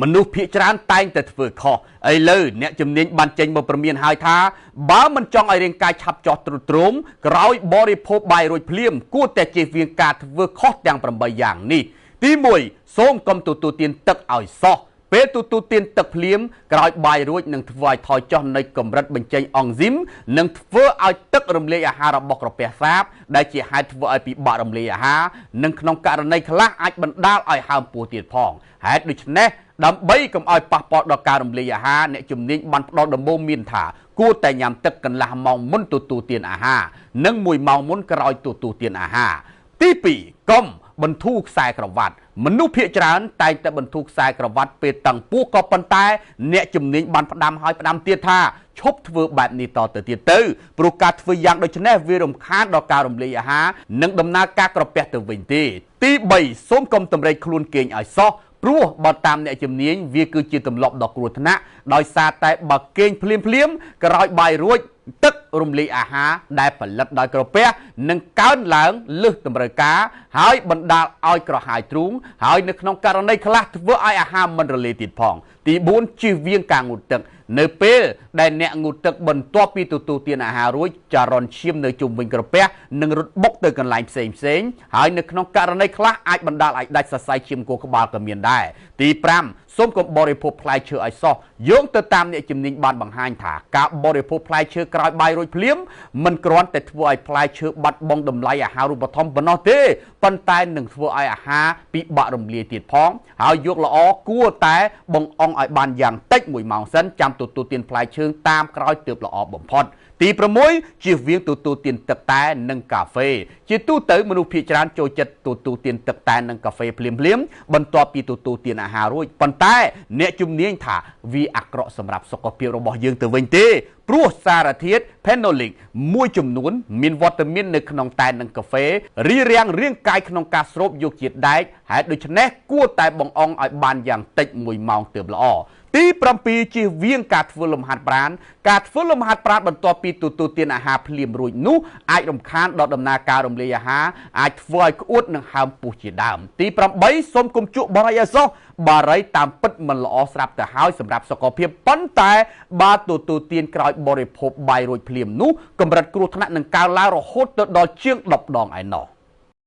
មនុស្សភាគច្រើនតែងតែធ្វើខុសឥឡូវអ្នកជំនាញបានចេញមកព្រមានហើយថាបើមិនចង់ឲ្យរាងកាយឆាប់ចោះទ្រុឌទ្រោមក្រោយបរិភោគបាយរួចភ្លាមគួរតែជៀសវាងការធ្វើខុសទាំង8យ៉ាងនេះទី1សូមកុំទទួលទានទឹកឲ្យសោះពេលទទួលទានទឹកភ្លាមក្រោយបាយរួចនឹងធ្វើឲ្យថយចុះនៃកម្រិតបញ្ចេញអង់ស៊ីមនិងធ្វើឲ្យទឹករំលាយអាហាររបស់ក្រពះសាបដែលជាហេតុធ្វើឲ្យពិបាករំលាយអាហារនិងក្នុងករណីខ្លះអាចបណ្ដាលឲ្យហើមពោះទៀតផងហេតុដូច្នេះដើម្បីកុំឲ្យប៉ះពាល់ដល់ការរំលាយអាហារអ្នកជំនាញបានផ្ដល់ដំបូន្មានថាគួរតែញ៉ាំទឹកកន្លះម៉ោងមុនទទួលទានអាហារនិង1ម៉ោងមុនក្រោយទទួលទានអាហារទី2កុំបន្ធូរខ្សែក្រវ៉ាត់មនុស្សភាគច្រើនតែងតែបន្ធូរខ្សែក្រវ៉ាត់ពេលតឹងពោះក៏ប៉ុន្តែអ្នកជំនាញបានផ្ដាំឲ្យផ្ដាំទៀតថាឈប់ធ្វើបែបនេះតទៅទៀតទៅព្រោះការធ្វើយ៉ាងដូចនេះវារំខានដល់ការរំលាយអាហារនិងដំណើរការក្រពះទៅវិញទេទី3សូមកុំតម្រេកខ្លួនគេងឲ្យសោះព្រោះបើតាមអ្នកជំនាញវាគឺជាទម្លាប់ដ៏គ្រោះថ្នាក់ដោយសារតែបើគេងភ្លាមក្រោយបាយរួចទឹករំលាយអាហារដែលផលិតដោយក្រពះនឹងកើនឡើងលើសតម្រូវការហើយបណ្ដាលឲ្យក្រហាយទ្រូងហើយនៅក្នុងករណីខ្លះធ្វើឲ្យអាហារមិនរលាយទៀតផងទី4ជៀសវាងការងូតទឹកនៅពេលដែលអ្នកងូតទឹកបន្ទាប់ពីទទួលទានអាហាររួចចរន្តឈាមនៅជុំវិញក្រពះនឹងរត់បុកទៅកន្លែងផ្សេងហើយនៅក្នុងករណីខ្លះអាចបណ្ដាលឲ្យដាច់សរសៃឈាមគោះក្បាលក៏មានដែរទី5សូមកុំបរិភោគផ្លែឈើឲ្យសោះយោងទៅតាមអ្នកជំនាញបានបង្ហាញថាការបរិភោគផ្លែឈើក្រោយបាយរួចភ្លាមមិនគ្រាន់តែធ្វើឲ្យផ្លែឈើបាត់បង់តម្លៃអាហារូបត្ថម្ភប៉ុណ្ណោះទេប៉ុន្តែនឹងធ្វើឲ្យអាហារពិបាករំលាយទៀតផងហើយយកល្អគួរតែបង្អង់ឲ្យបានយ៉ាងតិច1ម៉ោងសិនចាំទទួលទានផ្លែឈើតាមក្រោយទើបល្អបំផុតទី6ជៀសវាងទទួលទានទឹកតែនិងកាហ្វេជាទូទៅមនុស្សភាគច្រើនចូលចិត្តទទួលទានទឹកតែនិងកាហ្វេភ្លាមបន្ទាប់ពីទទួលទានអាហាររួចប៉ុន្តែអ្នកជំនាញថាវាអាក្រក់សម្រាប់សុខភាពរបស់យើងទៅវិញទេព្រោះសារធាតុ Phenolic មួយចំនួនមានវត្តមាននៅក្នុងតែនិងកាហ្វេរារាំងរាងកាយក្នុងការស្រូបយកជាតិដែកហេតុដូច្នេះគួរតែបង្អង់ឲ្យបានយ៉ាងតិច1ម៉ោងទើបល្អទី7ជៀសវាងការធ្វើលំហាត់ប្រាណការធ្វើលំហាត់ប្រាណបន្ទាប់ពីទទួលទានអាហារភ្លាមរួចនោះអាចរំខានដល់ដំណើរការរំលាយអាហារអាចធ្វើឲ្យក្អួតនិងហើមពោះជាដើមទី8សូមកុំជក់បារីឲ្យសោះបារីតាមពិតមិនល្អស្រាប់ទៅហើយសម្រាប់សុខភាពប៉ុន្តែបើទទួលទានក្រោយបរិភោគបាយរួចភ្លាមនោះកម្រិតគ្រោះថ្នាក់នឹងកើនឡើងរហូតទៅដល់ជាង10 ដងឯណោះ